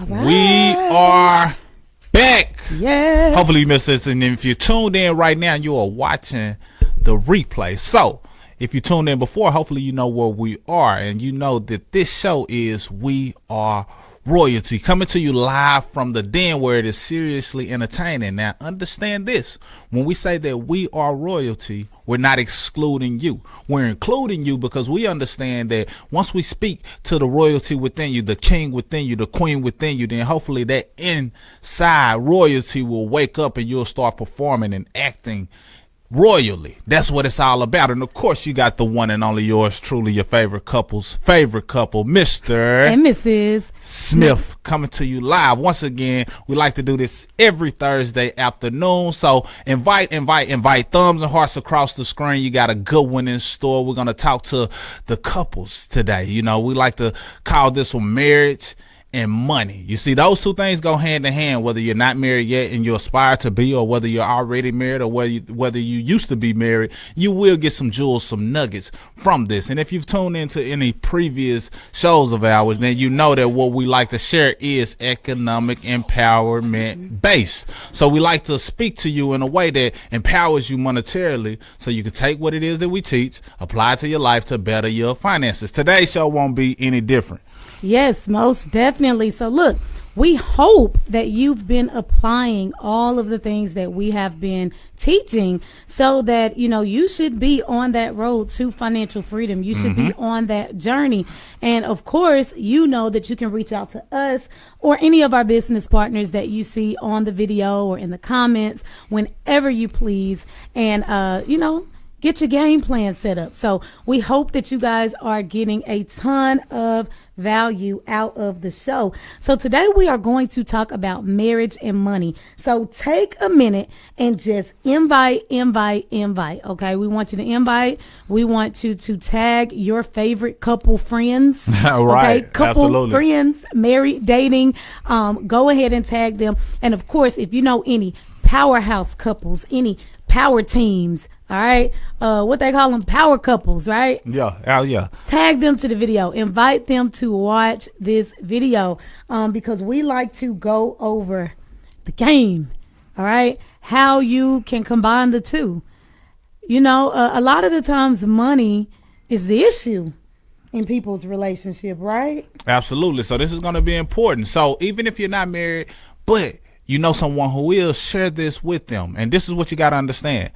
All right. We are back. Yes. Hopefully you missed this. And if you're tuned in right now, you are watching the replay. So if you tuned in before, hopefully you know where we are. And you know that this show is We Are Royalty, coming to you live from the den where it is seriously entertaining. Now, understand this. When we say that we are royalty, we're not excluding you. We're including you because we understand that once we speak to the royalty within you, the king within you, the queen within you, then hopefully that inside royalty will wake up and you'll start performing and acting royally. That's what it's all about. And of course you got the one and only yours truly, your favorite couple's favorite couple, Mr. and Mrs. Smith, coming to you live. Once again, we like to do this every Thursday afternoon. So invite thumbs and hearts across the screen. You got a good one in store. We're going to talk to the couples today. You know, we like to call this one marriage and money. You see, those two things go hand in hand, whether you're not married yet and you aspire to be, or whether you're already married, or whether you used to be married. You will get some jewels, some nuggets from this. And if you've tuned into any previous shows of ours, then you know that what we like to share is economic empowerment based. So we like to speak to you in a way that empowers you monetarily, so you can take what it is that we teach, apply it to your life to better your finances. Today's show won't be any different. Yes, most definitely. So look, we hope that you've been applying all of the things that we have been teaching, so that, you know, you should be on that road to financial freedom. You should be on that journey. And of course, you know that you can reach out to us or any of our business partners that you see on the video or in the comments whenever you please. And, you know, get your game plan set up. So we hope that you guys are getting a ton of value out of the show. So today we are going to talk about marriage and money. So take a minute and just invite. Okay. We want you to invite. We want you to tag your favorite couple friends. Right. Okay? Couple Absolutely. friends, married, dating. Go ahead and tag them. And of course, if you know any powerhouse couples, any power teams, all right, what they call them, power couples, right? Yeah. Yeah. Tag them to the video. Invite them to watch this video, because we like to go over the game, all right? How you can combine the two. You know, a lot of the times money is the issue in people's relationship, right? Absolutely. So this is going to be important. So even if you're not married, but you know someone who will, share this with them. And this is what you got to understand.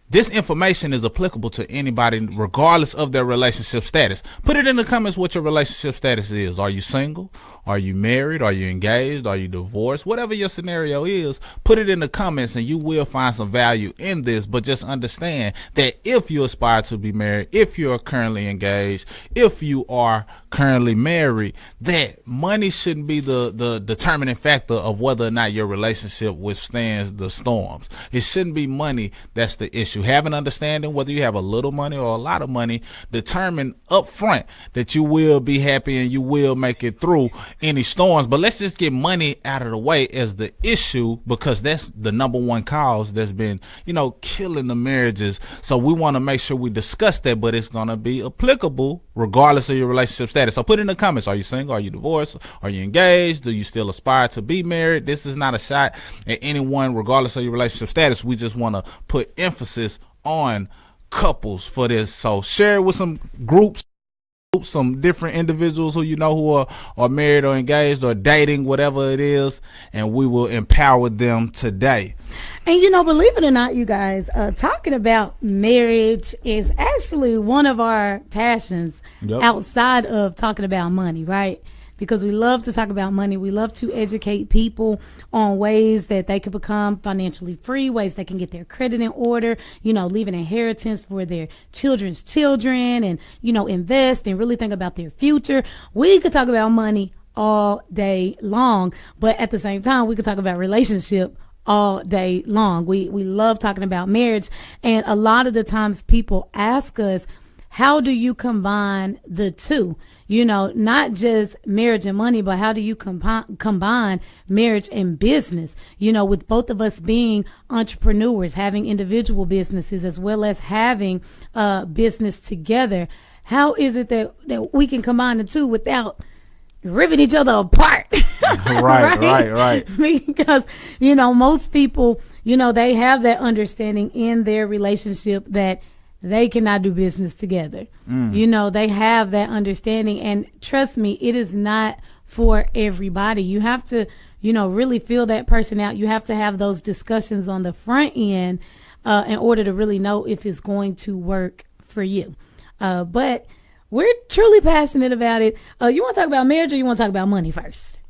This information is applicable to anybody regardless of their relationship status. Put it in the comments what your relationship status is. Are you single? Are you married? Are you engaged? Are you divorced? Whatever your scenario is, put it in the comments and you will find some value in this. But just understand that if you aspire to be married, if you're currently engaged, if you are currently married, that money shouldn't be the determining factor of whether or not your relationship withstands the storms. It shouldn't be money that's the issue. Have an understanding whether you have a little money or a lot of money. Determine up front that you will be happy and you will make it through any storms. But let's just get money out of the way as the issue, because that's the number one cause that's been, you know, killing the marriages. So we want to make sure we discuss that, but it's going to be applicable regardless of your relationship status. So put in the comments, are you single? Are you divorced? Are you engaged? Do you still aspire to be married? This is not a shot at anyone regardless of your relationship status. We just want to put emphasis on couples for this. So share it with some groups, some different individuals who you know who are married or engaged or dating, whatever it is, and we will empower them today. And you know, believe it or not, you guys, talking about marriage is actually one of our passions. Yep. Outside of talking about money, right? Because we love to talk about money. We love to educate people on ways that they can become financially free, ways they can get their credit in order, you know, leave an inheritance for their children's children, and, you know, invest and really think about their future. We could talk about money all day long, but at the same time, we could talk about relationship all day long. We love talking about marriage. And a lot of the times people ask us, how do you combine the two? You know, not just marriage and money, but how do you combine marriage and business? You know, with both of us being entrepreneurs, having individual businesses as well as having business together, how is it that we can combine the two without ripping each other apart. Right. Because, most people, they have that understanding in their relationship that they cannot do business together. They have that understanding. And trust me, it is not for everybody. You have to, really feel that person out. You have to have those discussions on the front end in order to really know if it's going to work for you. But we're truly passionate about it. You want to talk about marriage or you want to talk about money first?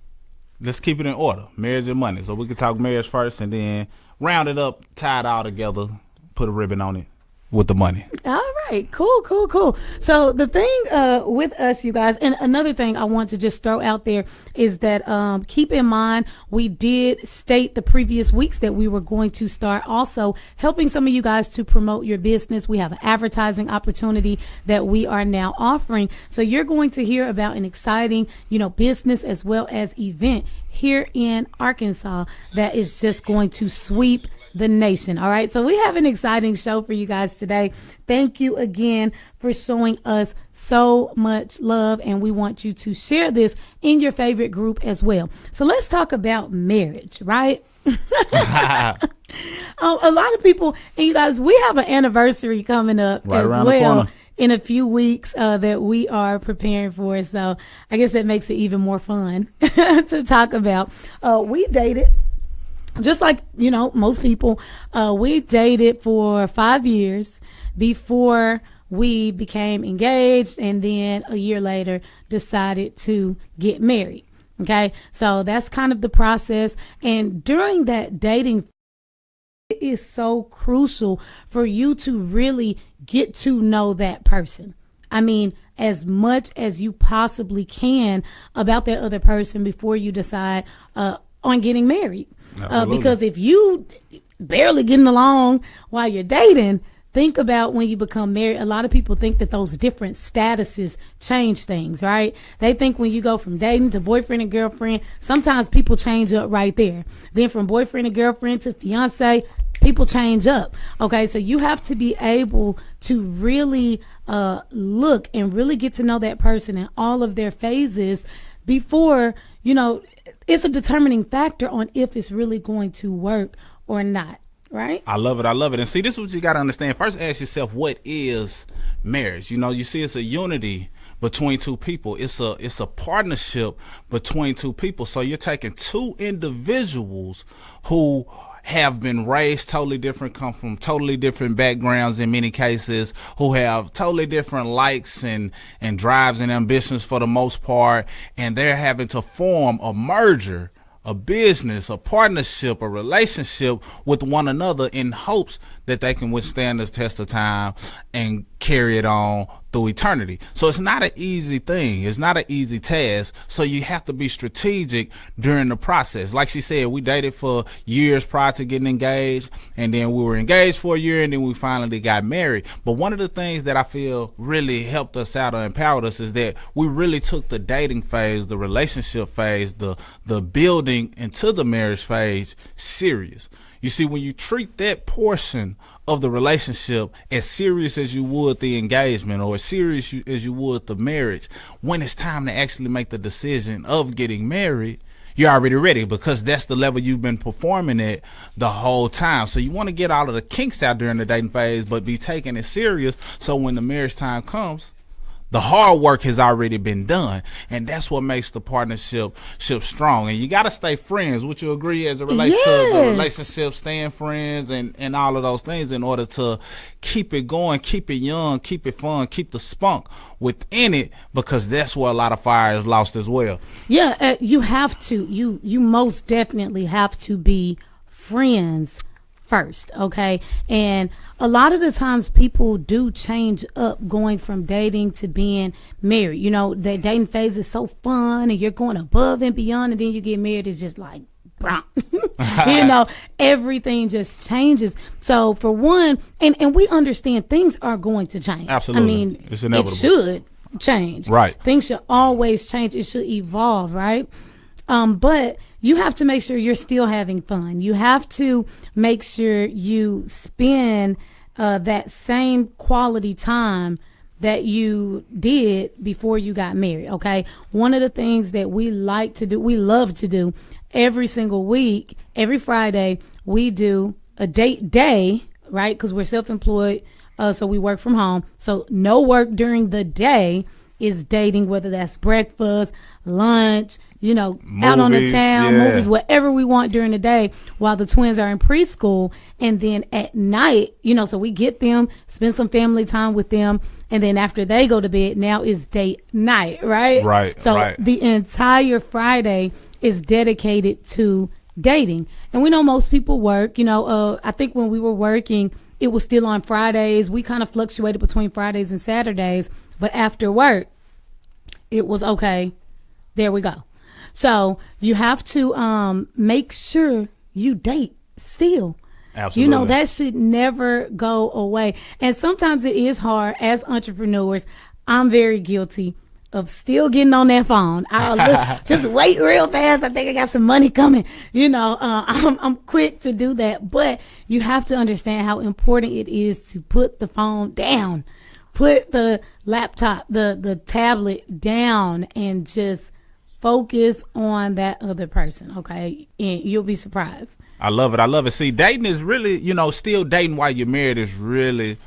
Let's keep it in order. Marriage and money. So we can talk marriage first and then round it up, tie it all together, put a ribbon on it with the money. All right. Cool. So the thing with us, you guys, and another thing I want to just throw out there is that keep in mind, we did state the previous weeks that we were going to start also helping some of you guys to promote your business. We have an advertising opportunity that we are now offering. So you're going to hear about an exciting, business as well as event here in Arkansas that is just going to sweep the nation. All right. So we have an exciting show for you guys today. Thank you again for showing us so much love. And we want you to share this in your favorite group as well. So let's talk about marriage, right? A lot of people, and you guys, we have an anniversary coming up right as around well the corner. In a few weeks that we are preparing for. So I guess that makes it even more fun to talk about. We dated. Just like, most people, we dated for 5 years before we became engaged, and then a year later decided to get married. Okay. So that's kind of the process. And during that dating, it is so crucial for you to really get to know that person. I mean, as much as you possibly can about that other person before you decide on getting married. Because if you barely getting along while you're dating, think about when you become married. A lot of people think that those different statuses change things, right? They think when you go from dating to boyfriend and girlfriend, sometimes people change up right there. Then from boyfriend and girlfriend to fiance, people change up. Okay, so you have to be able to really look and really get to know that person in all of their phases before, it's a determining factor on if it's really going to work or not, right? I love it. And see, this is what you got to understand. First, ask yourself, what is marriage? You see, it's a unity between two people. It's a partnership between two people. So you're taking two individuals who have been raised totally different, come from totally different backgrounds in many cases, who have totally different likes and drives and ambitions for the most part, and they're having to form a merger, a business, a partnership, a relationship with one another in hopes that they can withstand this test of time and carry it on through eternity. So it's not an easy thing. It's not an easy task. So you have to be strategic during the process. Like she said, we dated for years prior to getting engaged, and then we were engaged for a year, and then we finally got married. But one of the things that I feel really helped us out or empowered us is that we really took the dating phase, the relationship phase, the building into the marriage phase serious. You see, when you treat that portion of the relationship as serious as you would the engagement or as serious as you would the marriage, when it's time to actually make the decision of getting married, you're already ready, because that's the level you've been performing at the whole time. So you want to get all of the kinks out during the dating phase, but be taking it serious, so when the marriage time comes, the hard work has already been done, and that's what makes the partnership strong. And you got to stay friends. Would you agree, as it relates to the relationship, staying friends and all of those things in order to keep it going, keep it young, keep it fun, keep the spunk within it, because that's where a lot of fire is lost as well. Yeah, you have to. You most definitely have to be friends first, okay? And a lot of the times people do change up going from dating to being married. The dating phase is so fun and you're going above and beyond, and then you get married, it's just like everything just changes. So for one, and we understand things are going to change. Absolutely. I mean, it's inevitable. It should change. Right. Things should always change. It should evolve, right? But you have to make sure you're still having fun. You have to make sure you spend that same quality time that you did before you got married. Okay. One of the things that we love to do every single week, every Friday, we do a date day, right? Because we're self-employed. So we work from home. So no work during the day is dating, whether that's breakfast, lunch, movies, out on the town, movies, whatever we want during the day while the twins are in preschool. And then at night, so we get them, spend some family time with them. And then after they go to bed, now is date night, right? Right. So the entire Friday is dedicated to dating. And we know most people work, I think when we were working, it was still on Fridays. We kind of fluctuated between Fridays and Saturdays, but after work, it was okay. There we go. So you have to make sure you date still. Absolutely. That should never go away. And sometimes it is hard as entrepreneurs. I'm very guilty of still getting on that phone. I'll just wait real fast. I think I got some money coming. I'm quick to do that. But you have to understand how important it is to put the phone down, put the laptop, the tablet down, and just focus on that other person, okay? And you'll be surprised. I love it. See, dating is really, still dating while you're married is really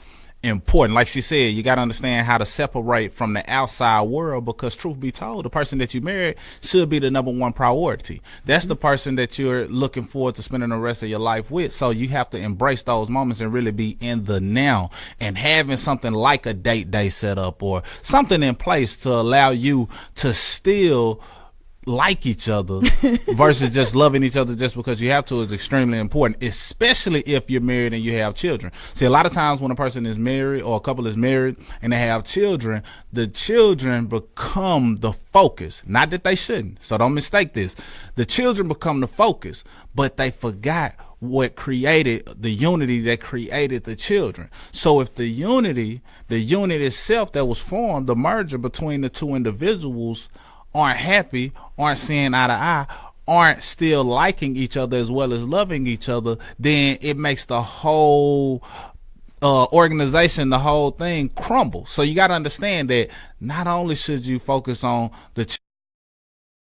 important. Like she said, you got to understand how to separate from the outside world, because truth be told, the person that you married should be the number one priority. That's the person that you're looking forward to spending the rest of your life with. So you have to embrace those moments and really be in the now, and having something like a date day set up or something in place to allow you to still like each other versus just loving each other just because you have to is extremely important, especially if you're married and you have children. See, a lot of times when a person is married or a couple is married and they have children, the children become the focus. Not that they shouldn't, so don't mistake this. The children become the focus, but they forgot what created the unity that created the children. So if the unit itself that was formed, the merger between the two individuals, aren't happy, aren't seeing eye to eye, aren't still liking each other as well as loving each other, then it makes the whole organization, the whole thing crumble. So you got to understand that not only should you focus on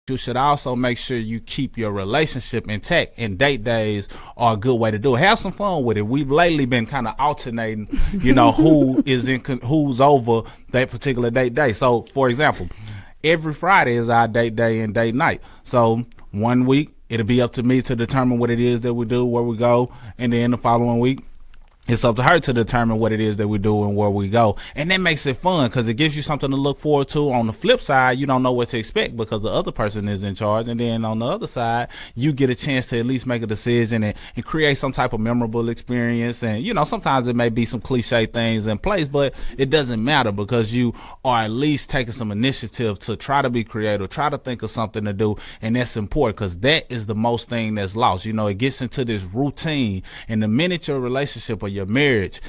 you should also make sure you keep your relationship intact, and date days are a good way to do it. Have some fun with it. We've lately been kind of alternating, who's over that particular date day. So for example, every Friday is our date day and date night. So one week, it'll be up to me to determine what it is that we do, where we go. And then the following week, it's up to her to determine what it is that we do and where we go. And that makes it fun because it gives you something to look forward to. On the flip side, you don't know what to expect because the other person is in charge. And then on the other side, you get a chance to at least make a decision and create some type of memorable experience. And, sometimes it may be some cliche things in place, but it doesn't matter because you are at least taking some initiative to try to be creative, try to think of something to do. And that's important because that is the most thing that's lost. It gets into this routine. And the minute your relationship or your marriage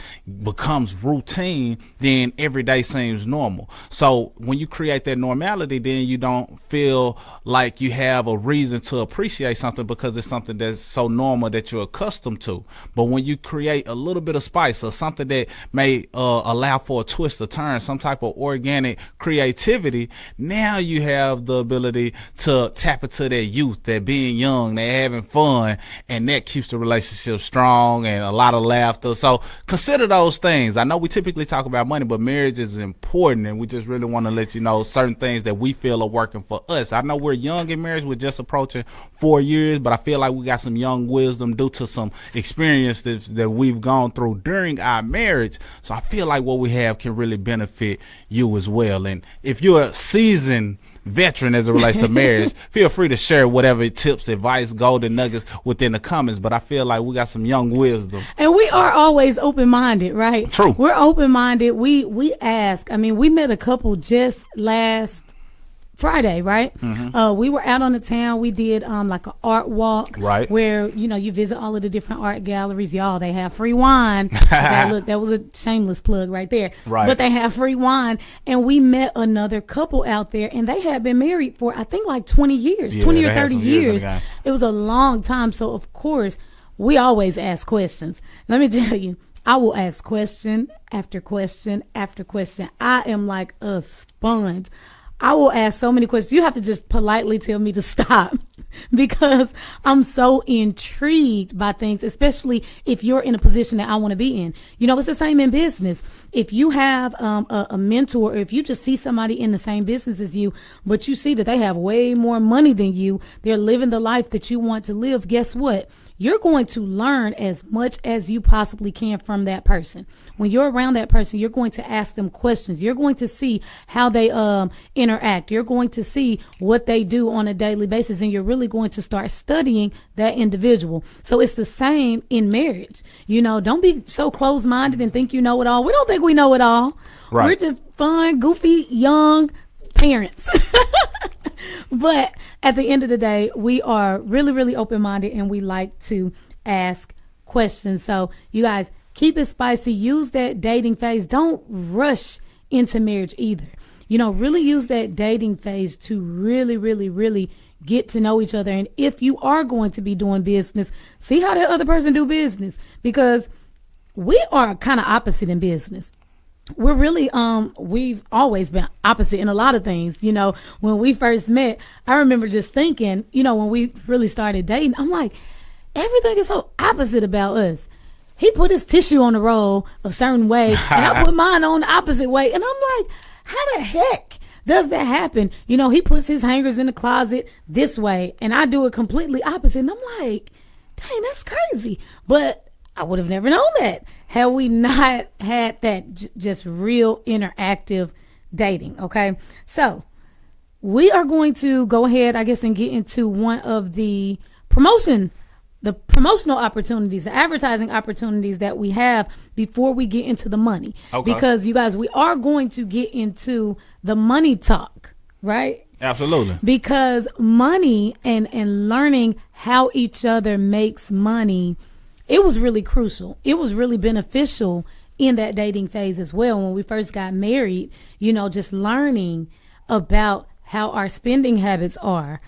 becomes routine, then every day seems normal. So when you create that normality, then you don't feel like you have a reason to appreciate something because it's something that's so normal that you're accustomed to. But when you create a little bit of spice or something that may allow for a twist or turn, some type of organic creativity, now you have the ability to tap into that youth, that being young, that having fun, and that keeps the relationship strong and a lot of laughter. So consider those things. I know we typically talk about money, but marriage is important, and we just really want to let you know certain things that we feel are working for us. I know we're young in marriage. We're just approaching 4 years, but I feel like we got some young wisdom due to some experience that we've gone through during our marriage. So I feel like what we have can really benefit you as well. And if you're a seasoned veteran as it relates to marriage, feel free to share whatever tips, advice, golden nuggets within the comments. But I feel like we got some young wisdom. And we are always open-minded, right? True. We're open-minded. We ask. I mean, we met a couple just last Friday, right? Mm-hmm. We were out on the town. We did like an art walk, right? Where you visit all of the different art galleries. Y'all, they have free wine. Okay, look, that was a shameless plug right there. Right. But they have free wine, and we met another couple out there, and they had been married for I think like 20 years, 20 or 30 years. It was a long time. So of course, we always ask questions. Let me tell you. I will ask question after question after question. I am like a sponge. I will ask so many questions. You have to just politely tell me to stop because I'm so intrigued by things, especially if you're in a position that I want to be in. You know, it's the same in business. If you have a mentor, or if you just see somebody in the same business as you, but you see that they have way more money than you, they're living the life that you want to live, guess what? You're going to learn as much as you possibly can from that person. When you're around that person, you're going to ask them questions. You're going to see how they interact. You're going to see what they do on a daily basis, and you're really going to start studying that individual. So it's the same in marriage. You know, don't be so closed-minded and think you know it all. We don't think we know it all. Right. We're just fun, goofy, young parents. But at the end of the day, we are really, really open-minded, and we like to ask questions. So you guys, keep it spicy. Use that dating phase. Don't rush into marriage either. You know, really use that dating phase to really, really, really get to know each other. And if you are going to be doing business, see how the other person do business, because we are kind of opposite in business. We're really, we've always been opposite in a lot of things. You know, when we first met, I remember just thinking, you know, when we really started dating, I'm like, everything is so opposite about us. He put his tissue on the roll a certain way, and I put mine on the opposite way. And I'm like, how the heck does that happen? You know, he puts his hangers in the closet this way, and I do it completely opposite. And I'm like, dang, that's crazy. But I would have never known that had we not had that just real interactive dating. Okay. So we are going to go ahead, I guess, and get into one of the promotional opportunities, the advertising opportunities that we have before we get into the money. Okay. Because you guys, we are going to get into the money talk, right? Absolutely. Because money and learning how each other makes money, it was really crucial. It was really beneficial in that dating phase as well. When we first got married, you know, just learning about how our spending habits are,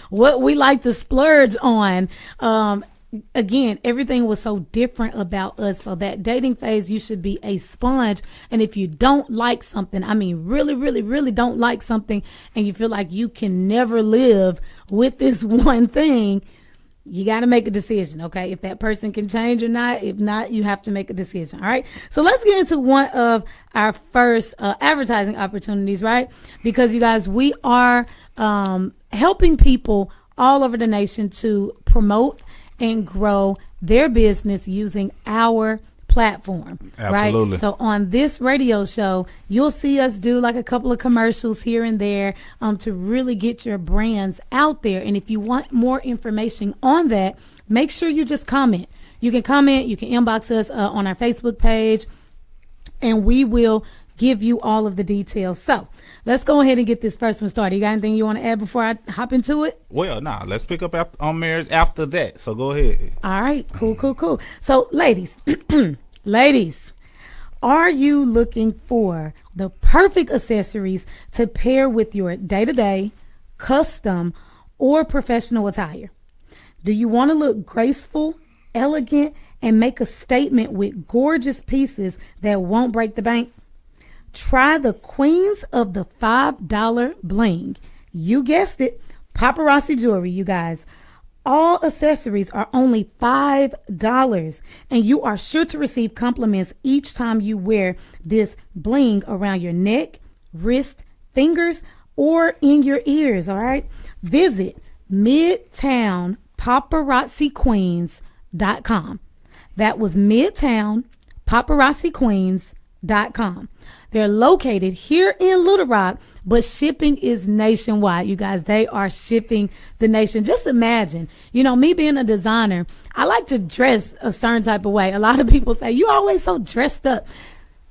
what we like to splurge on. Again, everything was so different about us. So that dating phase, you should be a sponge. And if you don't like something, I mean, really, really, really don't like something, and you feel like you can never live with this one thing, you got to make a decision, okay? If that person can change or not. If not, you have to make a decision, all right? So let's get into one of our first advertising opportunities, right? Because, you guys, we are helping people all over the nation to promote and grow their business using our platform. Absolutely. Right? So on this radio show, you'll see us do like a couple of commercials here and there to really get your brands out there. And if you want more information on that, make sure you just comment. You can comment, you can inbox us on our Facebook page, and we will give you all of the details. So let's go ahead and get this first one started. You got anything you want to add before I hop into it? Well, let's pick up on marriage after that. So go ahead. All right, cool. So ladies, ladies, are you looking for the perfect accessories to pair with your day-to-day, custom, or professional attire? Do you want to look graceful, elegant, and make a statement with gorgeous pieces that won't break the bank? Try the queens of the $5 bling. You guessed it, paparazzi jewelry, you guys. All accessories are only $5, and you are sure to receive compliments each time you wear this bling around your neck, wrist, fingers, or in your ears, all right? Visit MidtownPaparazziQueens.com. That was MidtownPaparazziQueens.com. They're located here in Little Rock, but shipping is nationwide. You guys, they are shipping the nation. Just imagine, you know, me being a designer, I like to dress a certain type of way. A lot of people say, you're always so dressed up.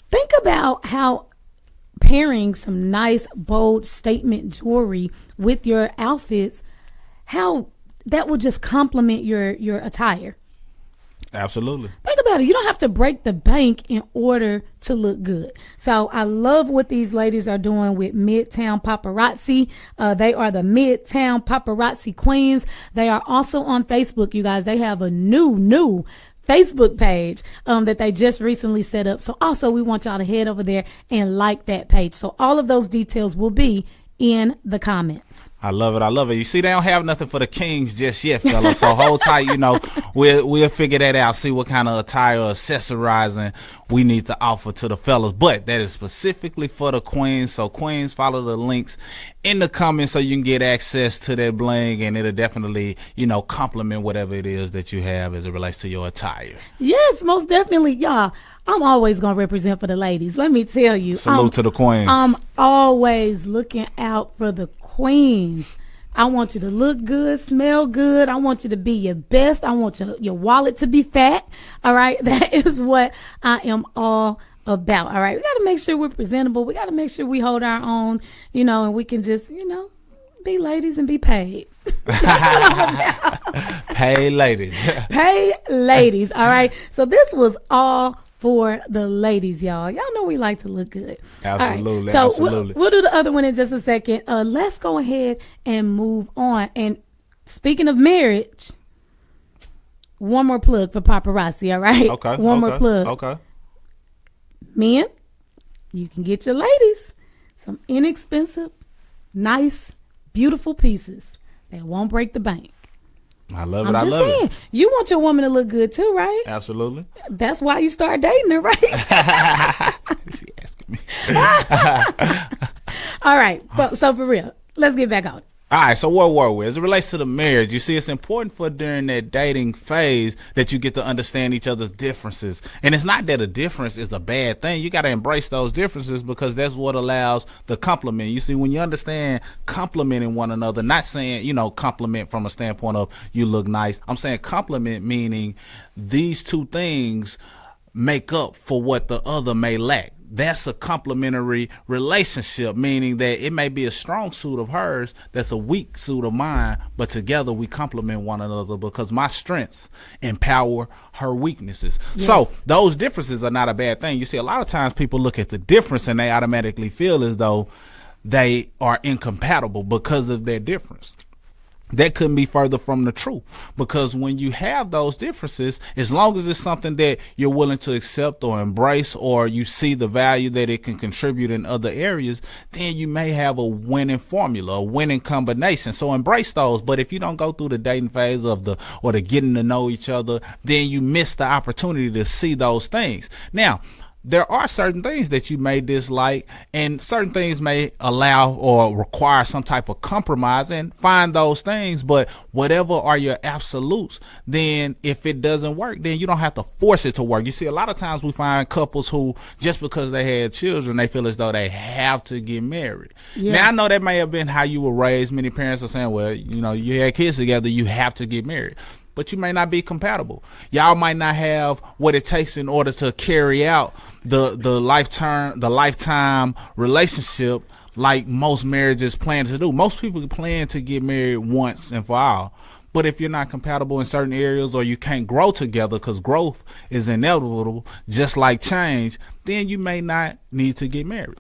Think about how pairing some nice, bold statement jewelry with your outfits, how that will just complement your attire. Absolutely. Think about it. You don't have to break the bank in order to look good. So I love what these ladies are doing with Midtown Paparazzi. They are the Midtown Paparazzi Queens. They are also on Facebook, you guys. They have a new Facebook page that they just recently set up. So also we want y'all to head over there and like that page. So all of those details will be in the comments. I love it. I love it. You see, they don't have nothing for the kings just yet, fellas. So hold tight. We'll figure that out. See what kind of attire or accessorizing we need to offer to the fellas. But that is specifically for the queens. So queens, follow the links in the comments so you can get access to that bling, and it'll definitely, complement whatever it is that you have as it relates to your attire. Yes, most definitely, y'all. I'm always going to represent for the ladies. Let me tell you. Salute to the queens. I'm always looking out for the queens. I want you to look good, smell good. I want you to be your best. I want your wallet to be fat. All right. That is what I am all about. All right. We got to make sure we're presentable. We got to make sure we hold our own, and we can just, be ladies and be paid. Pay ladies. Pay ladies. All right. So this was all for the ladies, y'all. Y'all know we like to look good. Absolutely. Right. So absolutely. We'll do the other one in just a second. Let's go ahead and move on. And speaking of marriage, one more plug for paparazzi, all right? Okay. One more plug. Okay. Men, you can get your ladies some inexpensive, nice, beautiful pieces that won't break the bank. I love it. I'm I just love saying, it. you want your woman to look good too, right? Absolutely. That's why you start dating her, right? She asking me. All right. So for real, let's get back on. All right, so where were we? As it relates to the marriage, you see, it's important for during that dating phase that you get to understand each other's differences. And it's not that a difference is a bad thing. You got to embrace those differences because that's what allows the compliment. You see, when you understand complimenting one another, not saying, compliment from a standpoint of you look nice. I'm saying compliment meaning these two things make up for what the other may lack. That's a complementary relationship, meaning that it may be a strong suit of hers that's a weak suit of mine, but together we complement one another because my strengths empower her weaknesses. Yes. So those differences are not a bad thing. You see, a lot of times people look at the difference and they automatically feel as though they are incompatible because of their difference. That couldn't be further from the truth, because when you have those differences, as long as it's something that you're willing to accept or embrace, or you see the value that it can contribute in other areas, then you may have a winning formula, a winning combination. So embrace those. But if you don't go through the dating phase or the getting to know each other, then you miss the opportunity to see those things. Now, there are certain things that you may dislike, and certain things may allow or require some type of compromise, and find those things. But whatever are your absolutes, then if it doesn't work, then you don't have to force it to work. You see, a lot of times we find couples who, just because they had children, they feel as though they have to get married. Yeah. Now, I know that may have been how you were raised. Many parents are saying, well, you had kids together, you have to get married. But you may not be compatible. Y'all might not have what it takes in order to carry out the lifetime relationship like most marriages plan to do. Most people plan to get married once and for all. But if you're not compatible in certain areas, or you can't grow together, because growth is inevitable, just like change, then you may not need to get married.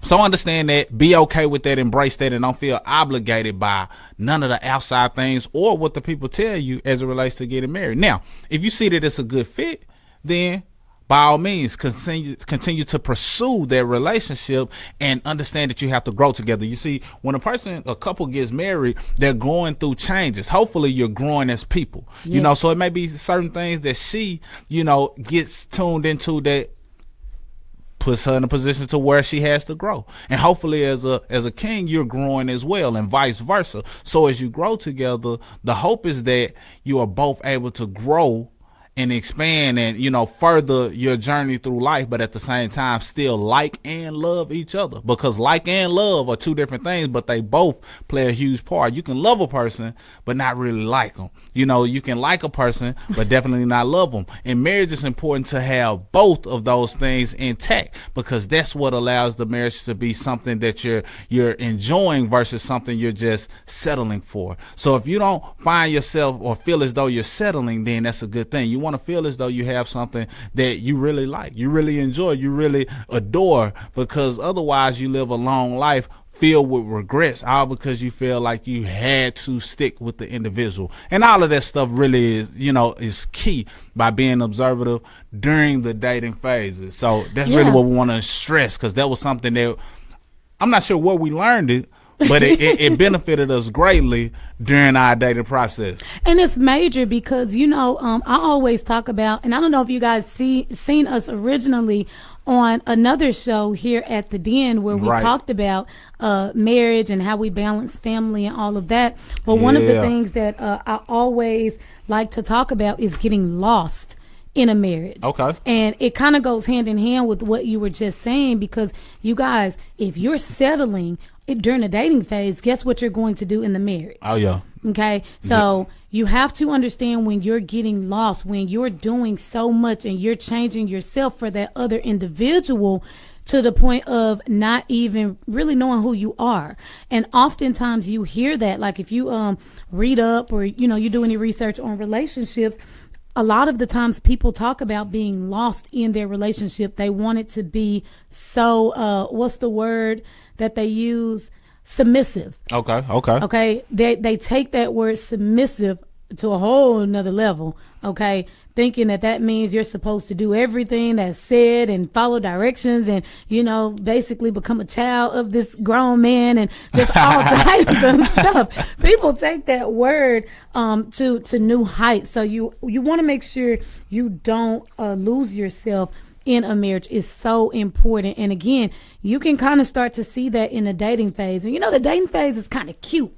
So understand that, be okay with that, embrace that, and don't feel obligated by none of the outside things or what the people tell you as it relates to getting married. Now, if you see that it's a good fit, then by all means, continue to pursue that relationship and understand that you have to grow together. You see, when a couple gets married, they're going through changes. Hopefully you're growing as people, yes. So it may be certain things that she, gets tuned into that puts her in a position to where she has to grow. And hopefully as a king, you're growing as well, and vice versa. So as you grow together, the hope is that you are both able to grow and expand and, further your journey through life, but at the same time still like and love each other, because like and love are two different things, but they both play a huge part. You can love a person, but not really like them. You can like a person, but definitely not love them. In marriage, it's important to have both of those things intact, because that's what allows the marriage to be something that you're enjoying versus something you're just settling for. So if you don't find yourself or feel as though you're settling, then that's a good thing. You want to feel as though you have something that you really like, you really enjoy, you really adore, because otherwise you live a long life filled with regrets, all because you feel like you had to stick with the individual. And all of that stuff really is, is key by being observative during the dating phases. So that's really what we want to stress, because that was something that I'm not sure where we learned it, but it benefited us greatly during our dating process. And it's major because, I always talk about, and I don't know if you guys seen us originally on another show here at the Den where we talked about marriage and how we balance family and all of that. But one of the things that I always like to talk about is getting lost in a marriage. Okay. And it kind of goes hand in hand with what you were just saying, because you guys, if you're settling during the dating phase, guess what you're going to do in the marriage? Oh, yeah. Okay. So you have to understand when you're getting lost, when you're doing so much and you're changing yourself for that other individual to the point of not even really knowing who you are. And oftentimes you hear that, like if you read up or, you do any research on relationships, a lot of the times people talk about being lost in their relationship. They want it to be so, what's the word that they use? Submissive. Okay. They take that word submissive to a whole nother level. Okay. Thinking that means you're supposed to do everything that's said and follow directions and, basically become a child of this grown man and just all types of stuff. People take that word to new heights. So you want to make sure you don't lose yourself in a marriage. Is so important. And again, you can kind of start to see that in the dating phase. And the dating phase is kind of cute.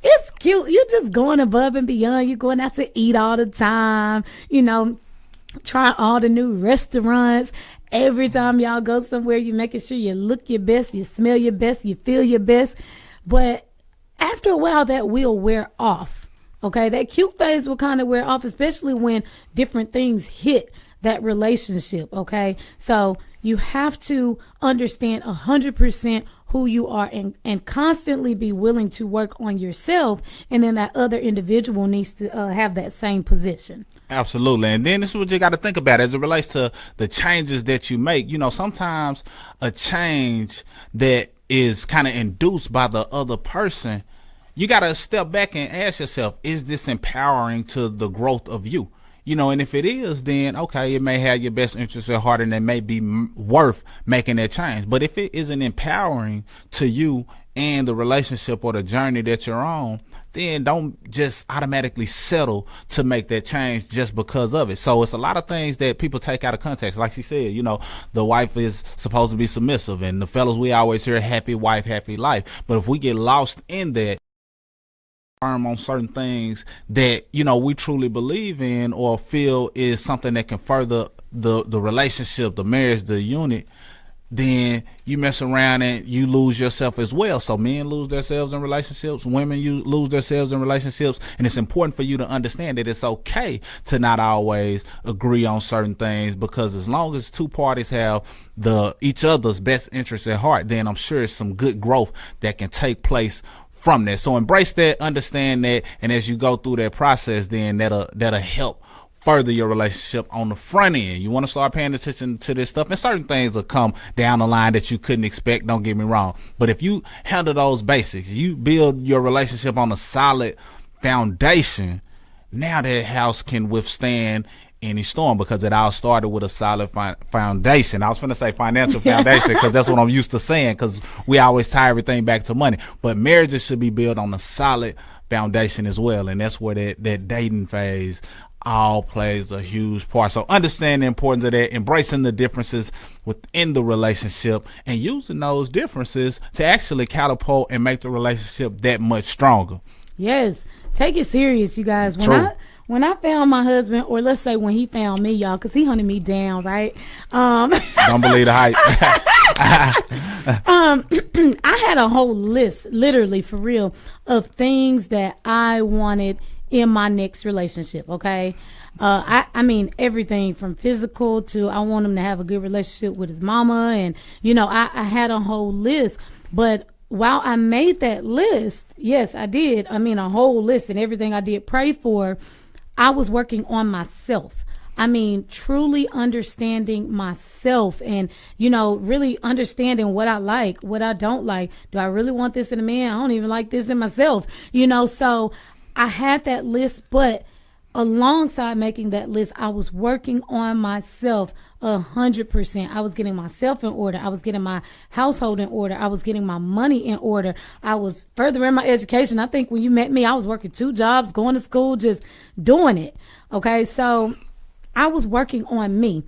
It's cute. You're just going above and beyond. You're going out to eat all the time, trying all the new restaurants. Every time y'all go somewhere, you're making sure you look your best, you smell your best, you feel your best. But after a while, that will wear off. Okay, that cute phase will kind of wear off, especially when different things hit that relationship. Okay, so you have to understand 100% who you are and constantly be willing to work on yourself, and then that other individual needs to have that same position. Absolutely. And then this is what you got to think about as it relates to the changes that you make. Sometimes a change that is kind of induced by the other person, you got to step back and ask yourself, is this empowering to the growth of you? And if it is, then okay, it may have your best interest at heart and it may be worth making that change. But if it isn't empowering to you and the relationship or the journey that you're on, then don't just automatically settle to make that change just because of it. So it's a lot of things that people take out of context. Like she said, the wife is supposed to be submissive, and the fellas, we always hear happy wife, happy life. But if we get lost in that, on certain things that we truly believe in or feel is something that can further the relationship, the marriage, the unit, then you mess around and you lose yourself as well. So men lose themselves in relationships, women lose themselves in relationships, and it's important for you to understand that it's okay to not always agree on certain things, because as long as two parties have each other's best interests at heart, then I'm sure it's some good growth that can take place from that. So embrace that, understand that, and as you go through that process, then that'll help further your relationship on the front end. You want to start paying attention to this stuff, and certain things will come down the line that you couldn't expect, don't get me wrong. But if you handle those basics, you build your relationship on a solid foundation, now that house can withstand any storm, because it all started with a solid foundation. I was going to say financial foundation because that's what I'm used to saying, because we always tie everything back to money. But marriages should be built on a solid foundation as well, and that's where that dating phase all plays a huge part. So understand the importance of that, embracing the differences within the relationship, and using those differences to actually catapult and make the relationship that much stronger. Yes, take it serious, you guys. When I found my husband, or let's say when he found me, y'all, because he hunted me down, right? Don't believe the hype. I had a whole list, literally, for real, of things that I wanted in my next relationship, okay? I mean, everything from physical to I want him to have a good relationship with his mama. And, I had a whole list. But while I made that list, yes, I did. I mean, a whole list, and everything I did pray for, I was working on myself. I mean, truly understanding myself and, you know, really understanding what I like, what I don't like. Do I really want this in a man? I don't even like this in myself, you know? So I had that list, but alongside making that list, I was working on myself 100%. I was getting myself in order. I was getting my household in order. I was getting my money in order. I was furthering my education. I think when you met me, I was working 2 jobs, going to school, just doing it. Okay, so I was working on me.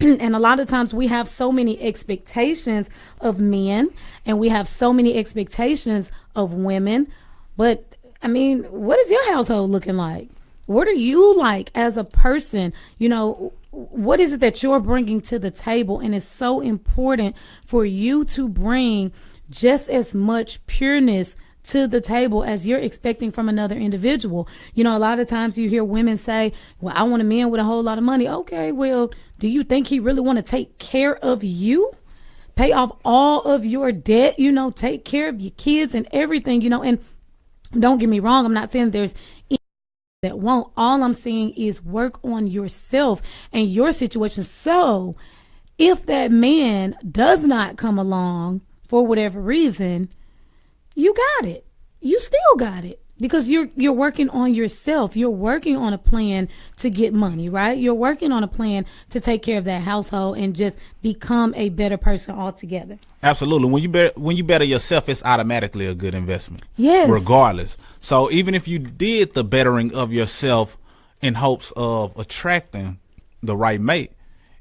And a lot of times we have so many expectations of men and we have so many expectations of women. But I mean, what is your household looking like? What are you like as a person? You know, what is it that you're bringing to the table? And it's so important for you to bring just as much pureness to the table as you're expecting from another individual. You know, a lot of times you hear women say, well, I want a man with a whole lot of money. Okay, well, do you think he really want to take care of you? Pay off all of your debt, you know, take care of your kids and everything, you know. And don't get me wrong, I'm not saying there's that won't. All I'm saying is work on yourself and your situation. So if that man does not come along for whatever reason, you got it. You still got it because you're working on yourself. You're working on a plan to get money, right? You're working on a plan to take care of that household and just become a better person altogether. Absolutely. When you better yourself, it's automatically a good investment. Yes. Regardless. So even if you did the bettering of yourself in hopes of attracting the right mate,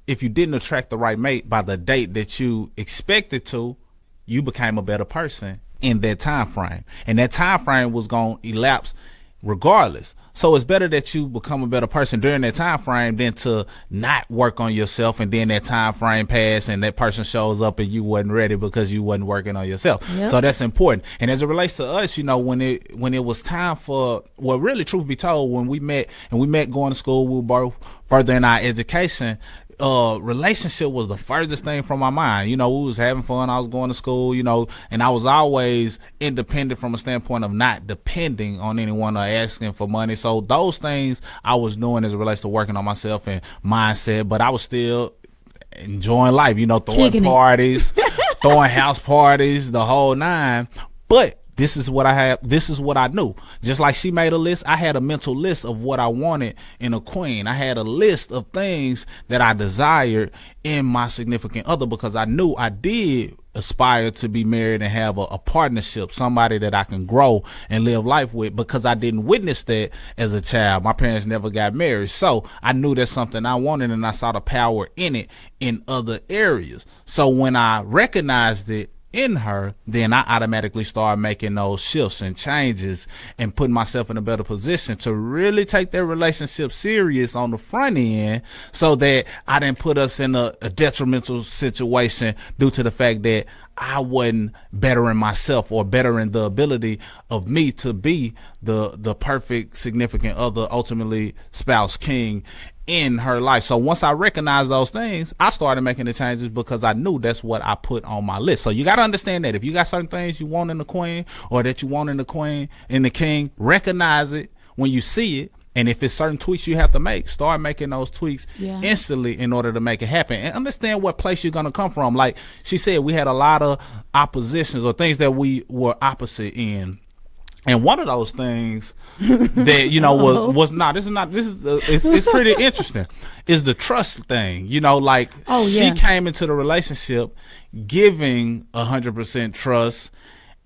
if you didn't attract the right mate by the date that you expected to, you became a better person in that time frame. And that time frame was going to elapse regardless. So it's better that you become a better person during that time frame than to not work on yourself and then that time frame pass and that person shows up and you wasn't ready because you wasn't working on yourself. Yep. So that's important. And as it relates to us, you know, when it was time for, well, really, truth be told, when we met going to school, we were both further in our education. Relationship was the furthest thing from my mind. You know, we was having fun. I was going to school, you know, and I was always independent from a standpoint of not depending on anyone or asking for money. So those things I was doing as it relates to working on myself and mindset, but I was still enjoying life, you know, throwing parties, throwing house parties, the whole nine. But this is what I have. This is what I knew. Just like she made a list, I had a mental list of what I wanted in a queen. I had a list of things that I desired in my significant other because I knew I did aspire to be married and have a partnership, somebody that I can grow and live life with, because I didn't witness that as a child. My parents never got married. So I knew that's something I wanted and I saw the power in it in other areas. So when I recognized it in her, then I automatically started making those shifts and changes and putting myself in a better position to really take that relationship serious on the front end so that I didn't put us in a detrimental situation due to the fact that I wasn't bettering myself or bettering the ability of me to be the perfect significant other, ultimately spouse, king in her life. So once I recognized those things, I started making the changes because I knew that's what I put on my list. So you got to understand that if you got certain things you want in the queen or that you want in the queen, in the king, recognize it when you see it. And if it's certain tweaks you have to make, start making those tweaks instantly in order to make it happen. And understand what place you're going to come from. Like she said, we had a lot of oppositions or things that we were opposite in. And one of those things that, you know, it's pretty interesting is the trust thing, you know, like she came into the relationship giving 100% trust.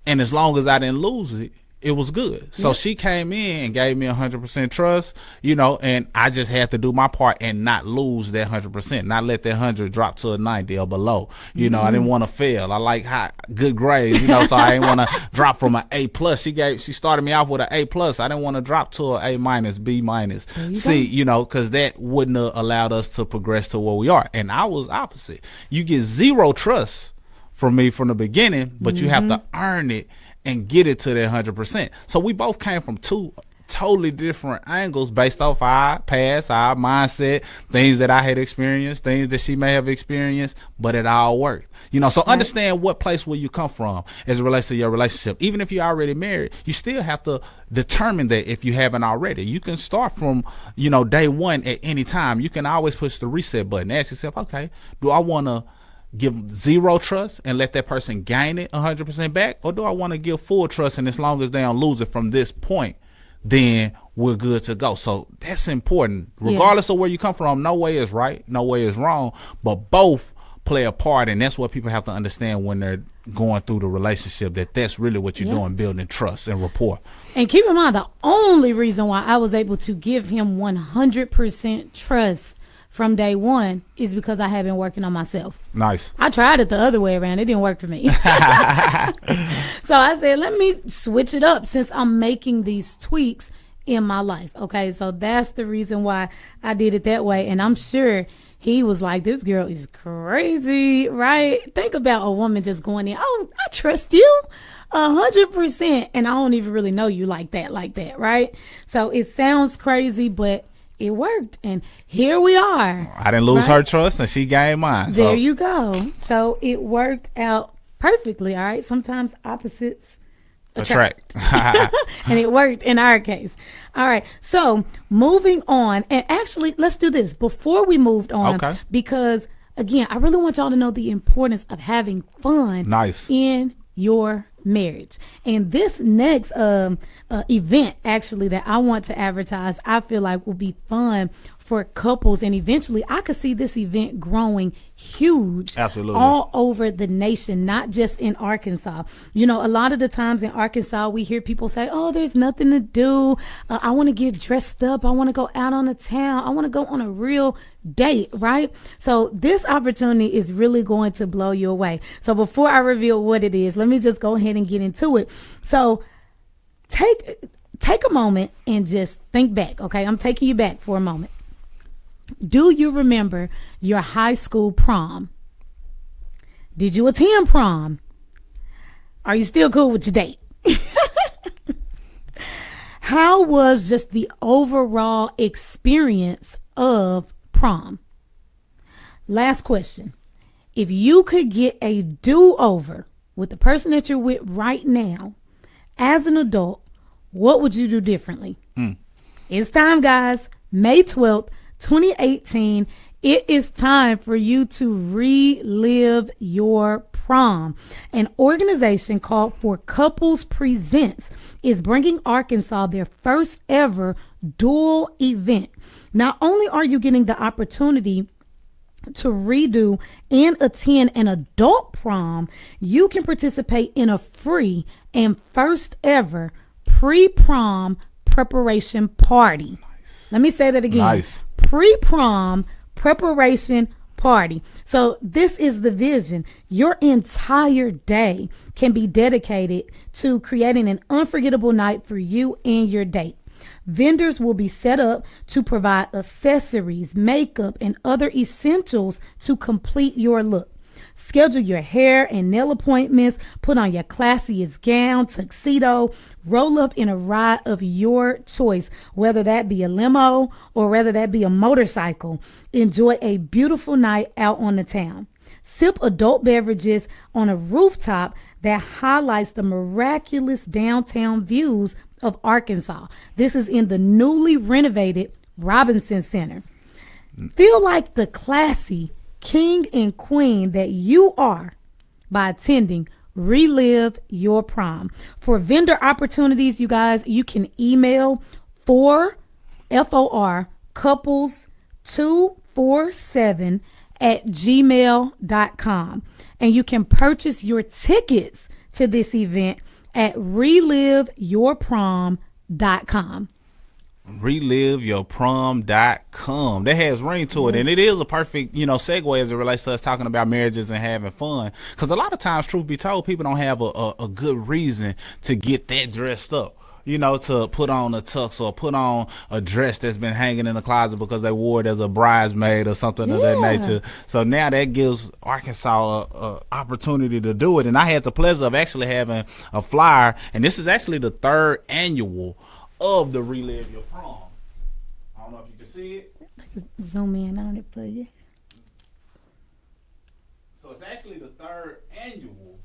And as long as I didn't lose it, it was good. So she came in and gave me 100% trust, you know, and I just had to do my part and not lose that 100%, not let that 100 drop to a 90 or below. You know, I didn't want to fail. I like good grades, you know, so I didn't want to drop from an A plus. She started me off with an A plus. I didn't want to drop to an A minus, B minus, C, you know, because that wouldn't have allowed us to progress to where we are. And I was opposite. You get zero trust from me from the beginning, but you have to earn it and get it to that 100%. So we both came from two totally different angles based off our past, our mindset, things that I had experienced, things that she may have experienced, but it all worked. You know, so understand what place where you come from as it relates to your relationship. Even if you're already married, you still have to determine that if you haven't already. You can start from, you know, day one at any time. You can always push the reset button. Ask yourself, okay, do I want to give zero trust and let that person gain it 100% back? Or do I want to give full trust, and as long as they don't lose it from this point, then we're good to go? So that's important. Regardless of where you come from, no way is right, no way is wrong, but both play a part, and that's what people have to understand when they're going through the relationship, that that's really what you're doing, building trust and rapport. And keep in mind, the only reason why I was able to give him 100% trust from day one is because I had been working on myself. Nice. I tried it the other way around. It didn't work for me. So I said, let me switch it up since I'm making these tweaks in my life. Okay, so that's the reason why I did it that way. And I'm sure he was like, this girl is crazy, right? Think about a woman just going in, oh, I trust you 100%. And I don't even really know you like that, right? So it sounds crazy, but it worked. And here we are. I didn't lose her trust and she gained mine. There you go. So it worked out perfectly, all right? Sometimes opposites attract. And it worked in our case. All right, so moving on, and actually let's do this before we moved on, because again, I really want y'all to know the importance of having fun in your marriage. And this next event actually that I want to advertise, I feel like will be fun for couples, and eventually I could see this event growing huge all over the nation, not just in Arkansas. You know, a lot of the times in Arkansas we hear people say, oh, there's nothing to do, I want to get dressed up, I want to go out on the town, I want to go on a real date, right? So this opportunity is really going to blow you away. So before I reveal what it is, let me just go ahead and get into it. So take a moment and just think back. Okay, I'm taking you back for a moment. Do you remember your high school prom? Did you attend prom? Are you still cool with your date? How was just the overall experience of prom? Last question. If you could get a do-over with the person that you're with right now as an adult, what would you do differently? It's time, guys. May 12th, 2018. It is time for you to relive your prom. An organization called For Couples Presents is bringing Arkansas their first ever dual event. Not only are you getting the opportunity to redo and attend an adult prom, you can participate in a free and first ever pre-prom preparation party. Let me say that again. Pre-prom preparation party. So this is the vision. Your entire day can be dedicated to creating an unforgettable night for you and your date. Vendors will be set up to provide accessories, makeup, and other essentials to complete your look. Schedule your hair and nail appointments, put on your classiest gown, tuxedo, roll up in a ride of your choice, whether that be a limo or whether that be a motorcycle. Enjoy a beautiful night out on the town. Sip adult beverages on a rooftop that highlights the miraculous downtown views of Arkansas. This is in the newly renovated Robinson Center. Feel like the classy king and queen that you are by attending Relive Your Prom. For vendor opportunities, you guys, you can email FOR couples 247 @gmail.com, and you can purchase your tickets to this event at reliveyourprom.com. reliveyourprom.com. That has ring to it, and it is a perfect, segue as it relates to us talking about marriages and having fun, because a lot of times, truth be told, people don't have a good reason to get that dressed up, to put on a tux or put on a dress that's been hanging in the closet because they wore it as a bridesmaid or something of that nature. So now that gives Arkansas a opportunity to do it, and I had the pleasure of actually having a flyer, and this is actually the third annual of the Relive Your Prom. I don't know if you can see it. I can zoom in on it for you. So it's actually the 3rd annual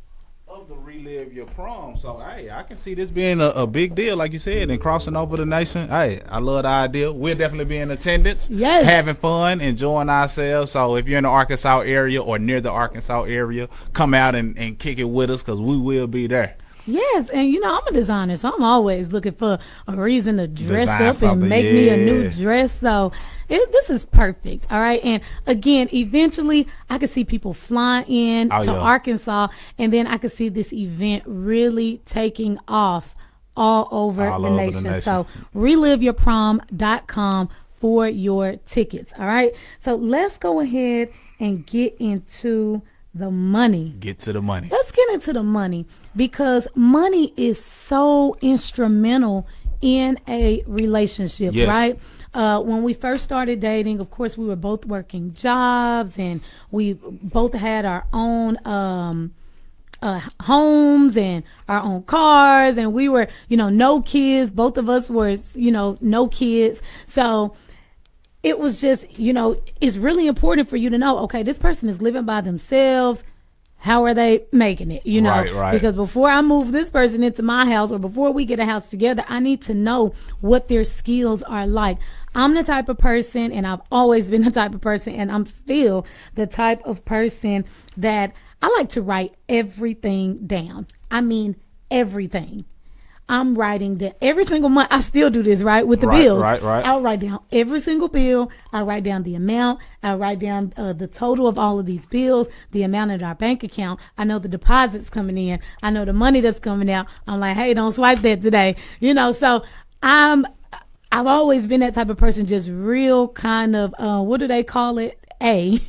of the Relive Your Prom. So, hey, I can see this being a big deal, like you said, and crossing over the nation. Hey, I love the idea. We'll definitely be in attendance, yes, having fun, enjoying ourselves. So if you're in the Arkansas area or near the Arkansas area, come out and kick it with us, because we will be there. Yes, and you know, I'm a designer, so I'm always looking for a reason to dress Design up and make me a new dress. So this is perfect. All right. And again, eventually I could see people flying in to Arkansas, and then I could see this event really taking off all over the nation. So reliveyourprom.com for your tickets. All right. So let's go ahead and get into the money. Get to the money. Let's get into the money, because money is so instrumental in a relationship, yes, right? When we first started dating, of course, we were both working jobs, and we both had our own homes and our own cars, and we were, no kids. Both of us were, no kids. So it was just, it's really important for you to know, okay, this person is living by themselves. How are they making it? Right. Because before I move this person into my house, or before we get a house together, I need to know what their skills are like. I'm the type of person, and I've always been the type of person, and I'm still the type of person that I like to write everything down. I mean, everything. I'm writing down every single month. I still do this, right? With the bills. Right. I'll write down every single bill. I'll write down the amount. I'll write down the total of all of these bills, the amount in our bank account. I know the deposits coming in. I know the money that's coming out. I'm like, hey, don't swipe that today. So I've always been that type of person, just real kind of, what do they call it? I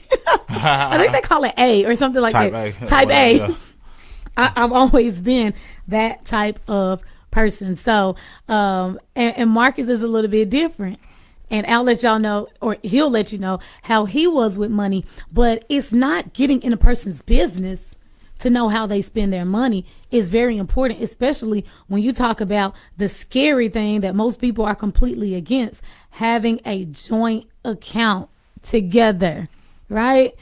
think they call it A or something like that. Type A. Yeah. I've always been that type of person. So, and Marcus is a little bit different, and I'll let y'all know, or he'll let you know how he was with money. But it's not getting in a person's business to know how they spend their money is very important, especially when you talk about the scary thing that most people are completely against, having a joint account together, right?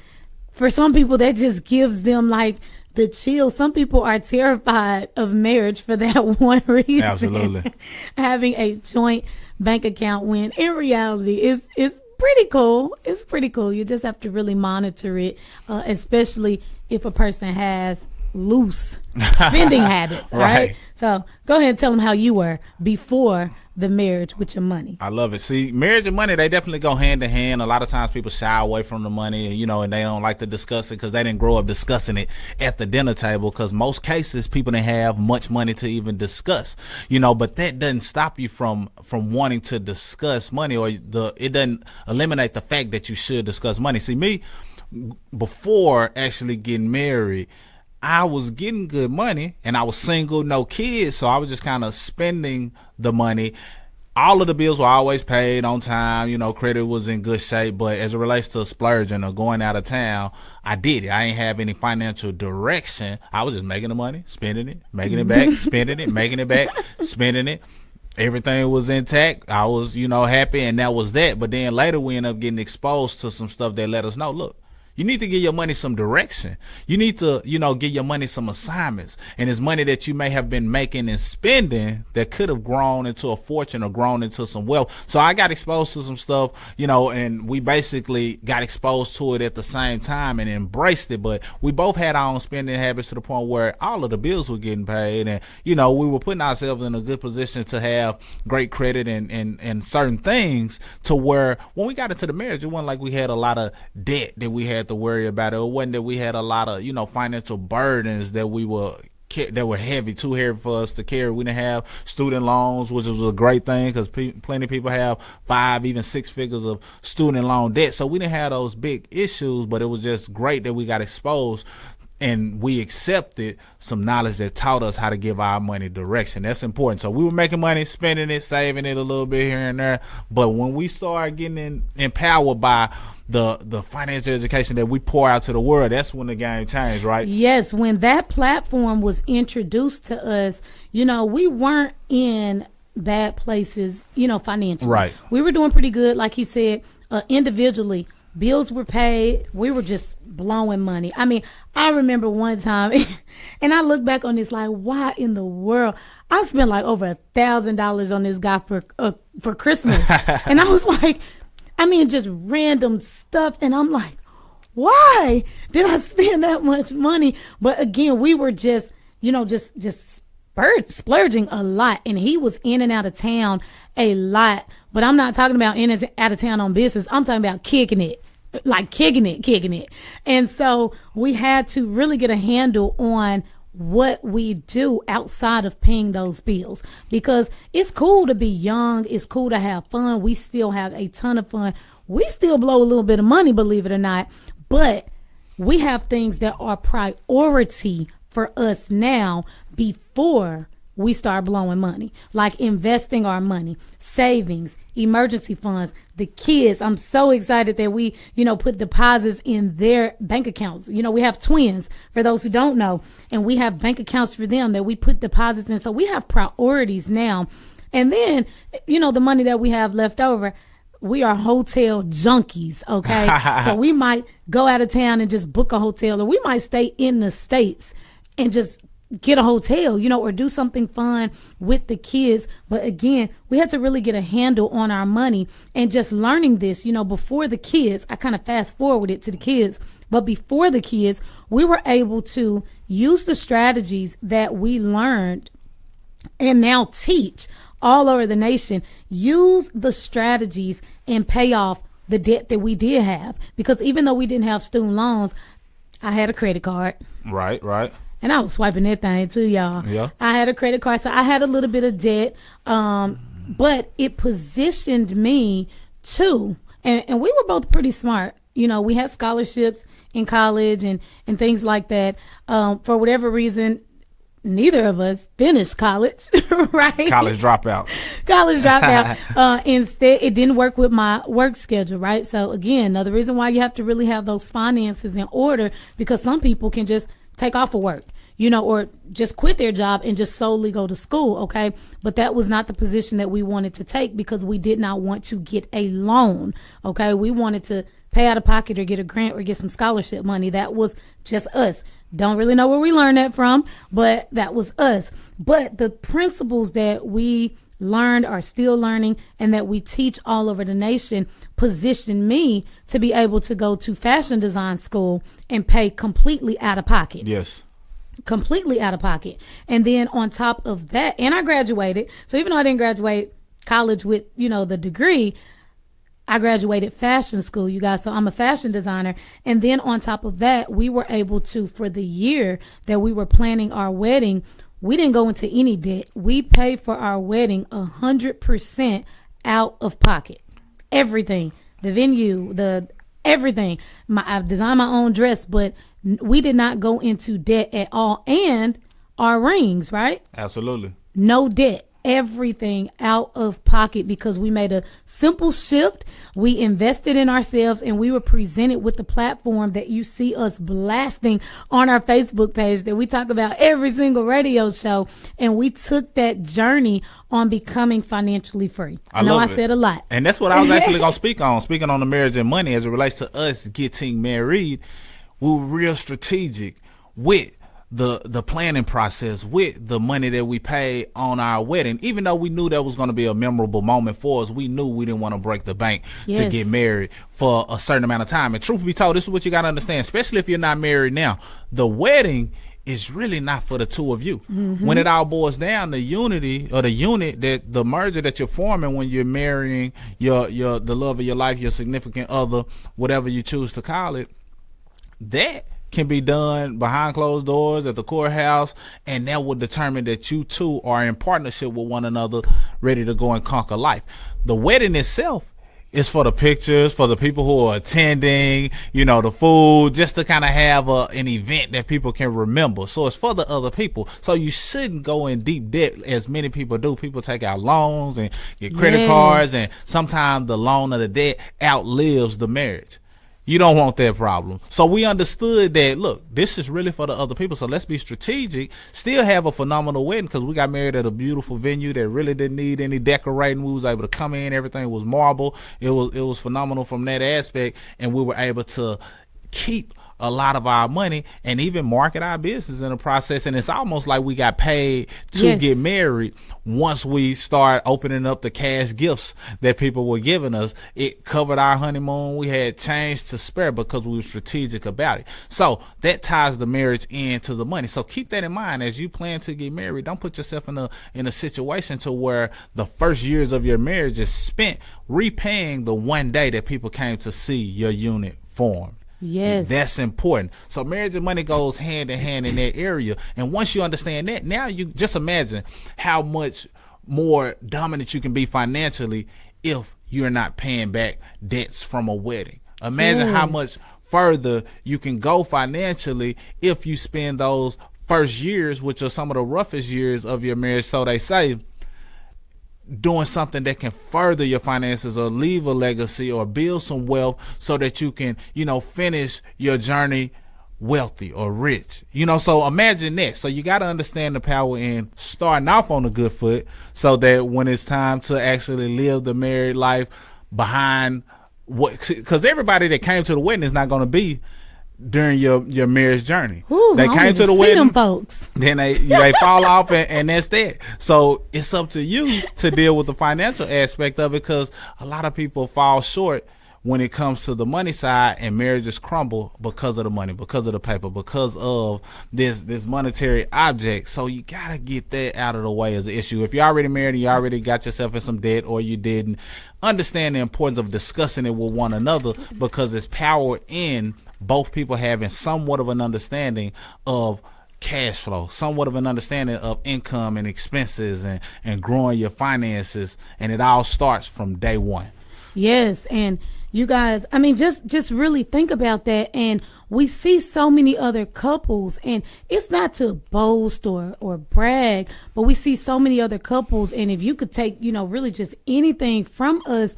For some people, that just gives them like the chill. Some people are terrified of marriage for that one reason. Absolutely. Having a joint bank account, when in reality it's pretty cool. It's pretty cool. You just have to really monitor it, especially if a person has loose spending habits. All right. So go ahead and tell them how you were before the marriage with your money. I love it. See, marriage and money, they definitely go hand in hand. A lot of times people shy away from the money, and they don't like to discuss it because they didn't grow up discussing it at the dinner table, because most cases people didn't have much money to even discuss, but that doesn't stop you from wanting to discuss money, or it doesn't eliminate the fact that you should discuss money. See, me, before actually getting married, I was getting good money, and I was single, no kids, so I was just kind of spending the money. All of the bills were always paid on time, credit was in good shape, but as it relates to splurging or going out of town, I did it. I didn't have any financial direction. I was just making the money, spending it, making it back, spending it, making it back, spending it. Everything was intact. I was, happy, and that was that. But then later we ended up getting exposed to some stuff that let us know, look, you need to give your money some direction. You need to, give your money some assignments. And it's money that you may have been making and spending that could have grown into a fortune or grown into some wealth. So I got exposed to some stuff, and we basically got exposed to it at the same time and embraced it. But we both had our own spending habits to the point where all of the bills were getting paid. And, we were putting ourselves in a good position to have great credit and certain things, to where when we got into the marriage, it wasn't like we had a lot of debt that we had to worry about. It wasn't that we had a lot of financial burdens that were heavy, too heavy for us to carry. We didn't have student loans, which was a great thing, because plenty of people have 5, even 6 figures of student loan debt. So we didn't have those big issues, but it was just great that we got exposed and we accepted some knowledge that taught us how to give our money direction. That's important. So we were making money, spending it, saving it a little bit here and there. But when we started getting empowered by the financial education that we pour out to the world, that's when the game changed, right? Yes, when that platform was introduced to us, we weren't in bad places, financially. Right. We were doing pretty good, like he said, individually. Bills were paid. We were just blowing money. I mean, I remember one time, and I look back on this like, why in the world? I spent like over $1,000 on this guy for Christmas, and I was like, just random stuff, and I'm like, why did I spend that much money? But again, we were just, just splurging a lot, and he was in and out of town a lot. But I'm not talking about in and out of town on business. I'm talking about kicking it. Like kicking it. And so we had to really get a handle on what we do outside of paying those bills, because it's cool to be young. It's cool to have fun. We still have a ton of fun. We still blow a little bit of money, believe it or not, but we have things that are priority for us now before we start blowing money, like investing our money, savings, emergency funds, the kids. I'm so excited that we, put deposits in their bank accounts. We have twins, for those who don't know, and we have bank accounts for them that we put deposits in. So we have priorities now. And then, the money that we have left over, we are hotel junkies, okay? So we might go out of town and just book a hotel, or we might stay in the States and just get a hotel, or do something fun with the kids. But again, we had to really get a handle on our money, and just learning this, before the kids. I kind of fast forwarded to the kids, but before the kids, we were able to use the strategies that we learned and now teach all over the nation. Use the strategies and pay off the debt that we did have, because even though we didn't have student loans, I had a credit card. Right. And I was swiping that thing too, y'all. Yeah. I had a credit card, so I had a little bit of debt. But it positioned me to, and we were both pretty smart. We had scholarships in college and things like that. For whatever reason, neither of us finished college, right? College dropout. Instead, it didn't work with my work schedule, right? So again, another reason why you have to really have those finances in order, because some people can just take off of work, or just quit their job and just solely go to school, okay? But that was not the position that we wanted to take, because we did not want to get a loan, okay? We wanted to pay out of pocket or get a grant or get some scholarship money. That was just us. Don't really know where we learned that from, but that was us. But the principles that we learned, are still learning, and that we teach all over the nation positioned me to be able to go to fashion design school and pay completely out of pocket. Yes. Completely out of pocket. And then on top of that, and I graduated. So even though I didn't graduate college with, the degree, I graduated fashion school, you guys. So I'm a fashion designer. And then on top of that, we were able to, for the year that we were planning our wedding, we didn't go into any debt. We paid for our wedding 100% out of pocket. Everything, the venue, everything. I designed my own dress, but we did not go into debt at all. And our rings, right? Absolutely. No debt. Everything out of pocket, because we made a simple shift. We invested in ourselves, and we were presented with the platform that you see us blasting on our Facebook page that we talk about every single radio show. And we took that journey on becoming financially free. I know I said a lot. And that's what I was actually going to speak on. Speaking on the marriage and money as it relates to us getting married, we were real strategic with the planning process, with the money that we paid on our wedding. Even though we knew that was going to be a memorable moment for us, we knew we didn't want to break the bank to get married for a certain amount of time. And truth be told, this is what you got to understand, especially if you're not married now. The wedding is really not for the two of you. Mm-hmm. When it all boils down, the unity or the unit, that the merger that you're forming when you're marrying the love of your life, your significant other, whatever you choose to call it, that can be done behind closed doors at the courthouse, and that will determine that you two are in partnership with one another, ready to go and conquer life. The wedding itself is for the pictures, for the people who are attending, the food, just to kind of have an event that people can remember. So it's for the other people. So you shouldn't go in deep debt as many people do. People take out loans and get credit cards, and sometimes the loan or the debt outlives the marriage. You don't want that problem. So we understood that, look, this is really for the other people. So let's be strategic, still have a phenomenal wedding, because we got married at a beautiful venue that really didn't need any decorating. We was able to come in, everything was marble. It was phenomenal from that aspect, and we were able to keep a lot of our money and even market our business in the process. And it's almost like we got paid to get married once we start opening up the cash gifts that people were giving us. It covered our honeymoon. We had change to spare because we were strategic about it. So that ties the marriage into the money. So keep that in mind as you plan to get married. Don't put yourself in a situation to where the first years of your marriage is spent repaying the one day that people came to see your unit formed. Yes, that's important. So marriage and money goes hand in hand in that area. And once you understand that, now you just imagine how much more dominant you can be financially if you're not paying back debts from a wedding. Imagine how much further you can go financially if you spend those first years, which are some of the roughest years of your marriage, so they say, doing something that can further your finances or leave a legacy or build some wealth so that you can, finish your journey wealthy or rich. So imagine that. So you got to understand the power in starting off on a good foot so that when it's time to actually live the married life behind because everybody that came to the wedding is not going to be during your marriage journey. Ooh, they came to the wedding, them folks. Then they fall off, and that's that. So it's up to you to deal with the financial aspect of it, because a lot of people fall short when it comes to the money side, and marriages crumble because of the money, because of the paper, because of this monetary object. So you gotta get that out of the way as an issue. If you're already married and you already got yourself in some debt, or you didn't, understand the importance of discussing it with one another, because there's power in both people having somewhat of an understanding of cash flow, somewhat of an understanding of income and expenses, and growing your finances. And it all starts from day one. Yes. And you guys, I mean, just really think about that. And we see so many other couples, and it's not to boast or brag, but we see so many other couples. And if you could take, really just anything from us,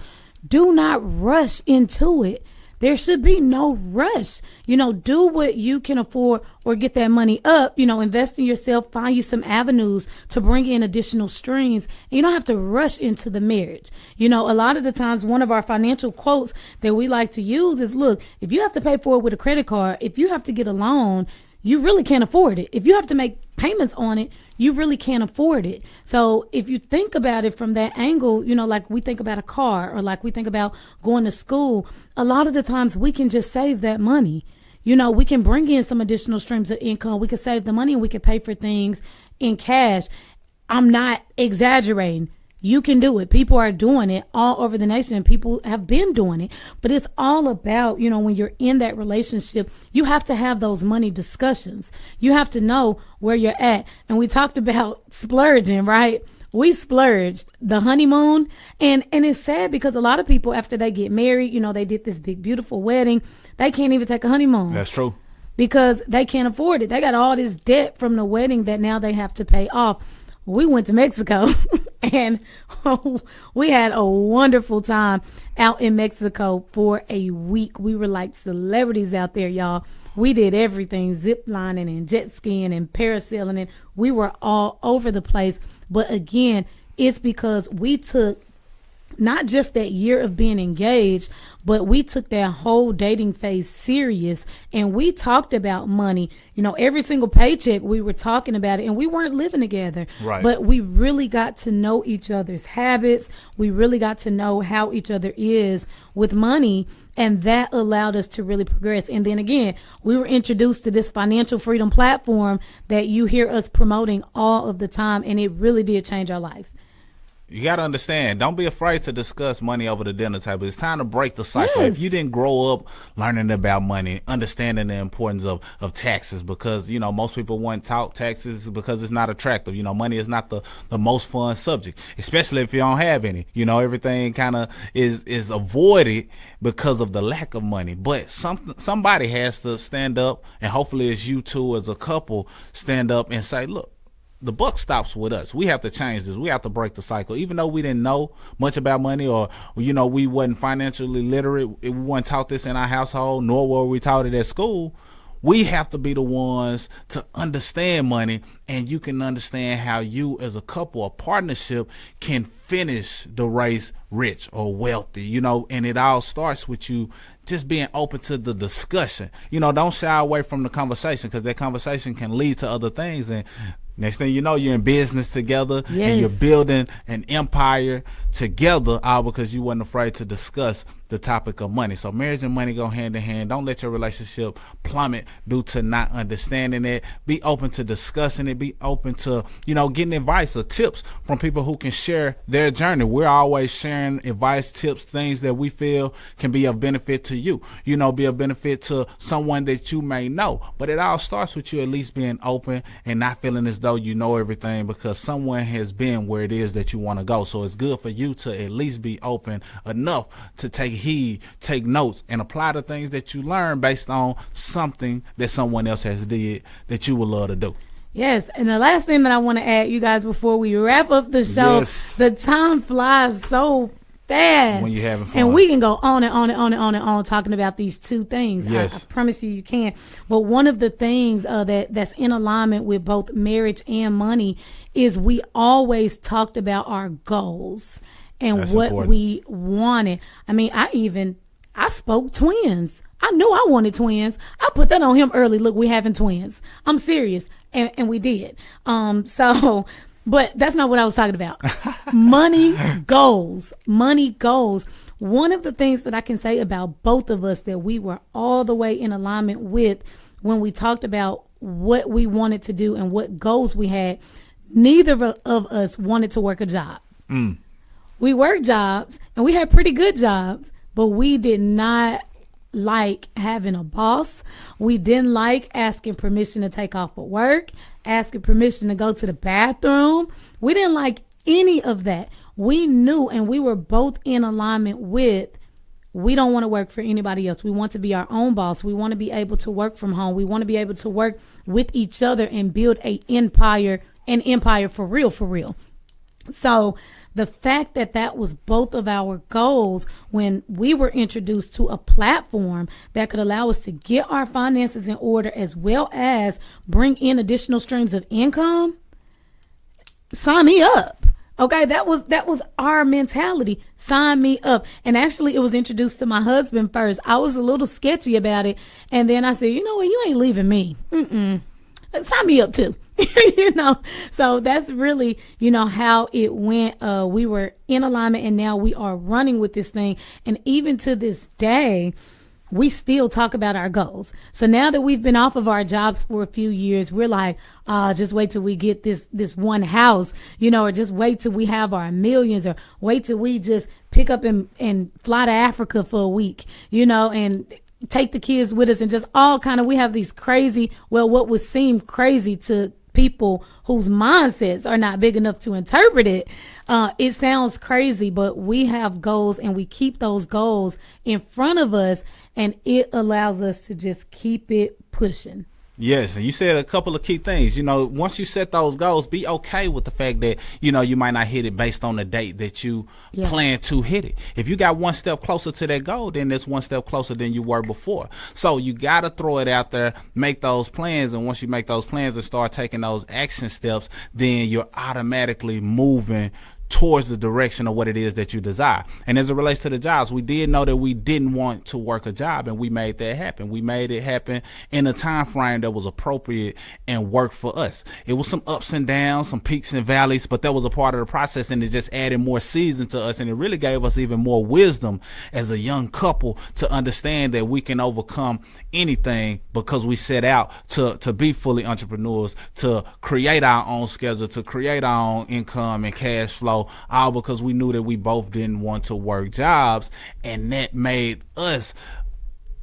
do not rush into it. There should be no rush. Do what you can afford or get that money up. Invest in yourself, find you some avenues to bring in additional streams. And you don't have to rush into the marriage. A lot of the times, one of our financial quotes that we like to use is, look, if you have to pay for it with a credit card, if you have to get a loan, you really can't afford it. If you have to make payments on it, you really can't afford it. So if you think about it from that angle, like we think about a car, or like we think about going to school, a lot of the times we can just save that money. We can bring in some additional streams of income. We can save the money and we can pay for things in cash. I'm not exaggerating. You can do it. People are doing it all over the nation, and people have been doing it. But it's all about, when you're in that relationship, you have to have those money discussions. You have to know where you're at. And we talked about splurging, right? We splurged the honeymoon. And it's sad because a lot of people, after they get married, they did this big, beautiful wedding. They can't even take a honeymoon. That's true. Because they can't afford it. They got all this debt from the wedding that now they have to pay off. We went to Mexico and we had a wonderful time out in Mexico for a week. We were like celebrities out there, y'all. We did everything, zip lining and jet skiing and parasailing, and we were all over the place. But again, it's because we took not just that year of being engaged, but we took that whole dating phase serious, and we talked about money. Every single paycheck we were talking about it, and we weren't living together. Right. But we really got to know each other's habits. We really got to know how each other is with money, and that allowed us to really progress. And then again, we were introduced to this financial freedom platform that you hear us promoting all of the time, and it really did change our life. You got to understand, don't be afraid to discuss money over the dinner table. It's time to break the cycle. Yes. If you didn't grow up learning about money, understanding the importance of taxes, because, most people won't talk taxes because it's not attractive. Money is not the most fun subject, especially if you don't have any. Everything kind of is avoided because of the lack of money. But somebody has to stand up, and hopefully it's you two as a couple stand up and say, look, the buck stops with us. We have to change this. We have to break the cycle. Even though we didn't know much about money, or we wasn't financially literate, we weren't taught this in our household, nor were we taught it at school. We have to be the ones to understand money, and you can understand how you as a couple or partnership can finish the race rich or wealthy, and it all starts with you just being open to the discussion. Don't shy away from the conversation, because that conversation can lead to other things. And next thing you know, you're in business together, and you're building an empire together, all because you wasn't afraid to discuss the topic of money. So marriage and money go hand in hand. Don't let your relationship plummet due to not understanding it. Be open to discussing it. Be open to, getting advice or tips from people who can share their journey. We're always sharing advice, tips, things that we feel can be of benefit to you, be of benefit to someone that you may know. But it all starts with you at least being open and not feeling as though you know everything, because someone has been where it is that you want to go. So it's good for you to at least be open enough to take heed, take notes, and apply the things that you learn based on something that someone else has did that you would love to do. Yes, and the last thing that I want to add, you guys, before we wrap up the show, the time flies so fast when you're having fun, and we can go on and on and on and on and on talking about these two things. I promise you can. But one of the things that's in alignment with both marriage and money is we always talked about our goals and that's what important. We wanted. I mean, I spoke twins. I knew I wanted twins. I put that on him early. Look, we're having twins. I'm serious. And we did. But that's not what I was talking about. Money goals. One of the things that I can say about both of us that we were all the way in alignment with when we talked about what we wanted to do and what goals we had, neither of us wanted to work a job. We worked jobs and we had pretty good jobs, but we did not like having a boss. We didn't like asking permission to take off of work, asking permission to go to the bathroom. We didn't like any of that. We knew, and we were both in alignment with, we don't want to work for anybody else. We want to be our own boss. We want to be able to work from home. We want to be able to work with each other and build an empire for real. So the fact that was both of our goals when we were introduced to a platform that could allow us to get our finances in order as well as bring in additional streams of income, sign me up. Okay, that was our mentality. Sign me up. And actually, it was introduced to my husband first. I was a little sketchy about it. And then I said, you know what, you ain't leaving me. Sign me up too. So that's really, how it went. We were in alignment and now we are running with this thing. And even to this day, we still talk about our goals. So now that we've been off of our jobs for a few years, we're like, just wait till we get this one house, or just wait till we have our millions, or wait till we just pick up and fly to Africa for a week, and take the kids with us, and just all kind of, we have these crazy, what would seem crazy to people whose mindsets are not big enough to interpret it. It sounds crazy, but we have goals and we keep those goals in front of us, and it allows us to just keep it pushing. Yes, and you said a couple of key things. Once you set those goals, be okay with the fact that, you might not hit it based on the date that you plan to hit it. If you got one step closer to that goal, then that's one step closer than you were before. So you got to throw it out there, make those plans, and once you make those plans and start taking those action steps, then you're automatically moving towards the direction of what it is that you desire. And as it relates to the jobs, we did know that we didn't want to work a job, and we made that happen. We made it happen in a time frame that was appropriate and worked for us. It was some ups and downs, some peaks and valleys, but that was a part of the process, and it just added more season to us, and it really gave us even more wisdom as a young couple to understand that we can overcome anything because we set out to be fully entrepreneurs, to create our own schedule, to create our own income and cash flow, all because we knew that we both didn't want to work jobs, and that made us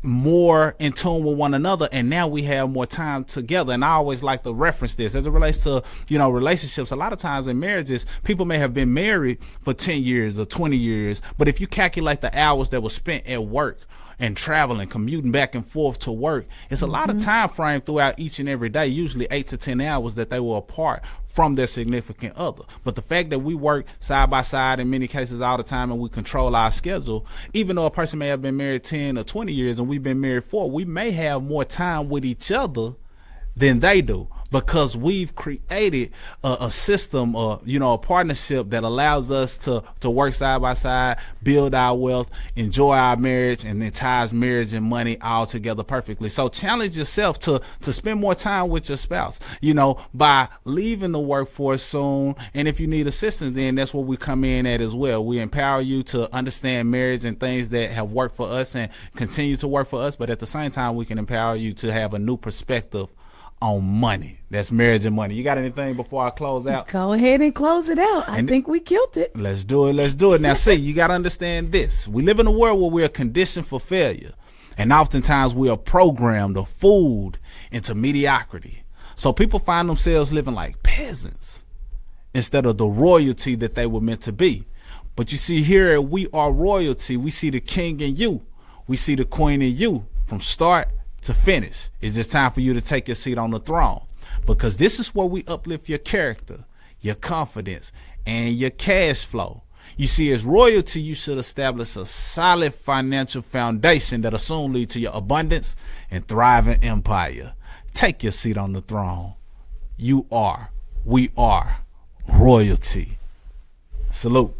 more in tune with one another, and now we have more time together. And I always like to reference this as it relates to relationships. A lot of times in marriages, people may have been married for 10 years or 20 years, but if you calculate the hours that were spent at work and traveling, commuting back and forth to work. It's a lot of time frame throughout each and every day, usually 8 to 10 hours that they were apart from their significant other. But the fact that we work side by side in many cases all the time and we control our schedule, even though a person may have been married 10 or 20 years and we've been married 4, we may have more time with each other than they do, because we've created a system, a partnership that allows us to work side by side, build our wealth, enjoy our marriage, and then ties marriage and money all together perfectly. So challenge yourself to spend more time with your spouse, by leaving the workforce soon. And if you need assistance, then that's where we come in at as well. We empower you to understand marriage and things that have worked for us and continue to work for us. But at the same time, we can empower you to have a new perspective on money. That's marriage and money. You got anything before I close out? Go ahead and close it out. I think we killed it. Let's do it. Now see, you got to understand this. We live in a world where we are conditioned for failure. And oftentimes we are programmed or fooled into mediocrity. So people find themselves living like peasants instead of the royalty that they were meant to be. But you see, here we are royalty. We see the king in you. We see the queen in you from start to finish. It's just time for you to take your seat on the throne, because this is where we uplift your character, your confidence, and your cash flow. You see, as royalty, you should establish a solid financial foundation that'll soon lead to your abundance and thriving empire. Take your seat on the throne. We are royalty. Salute.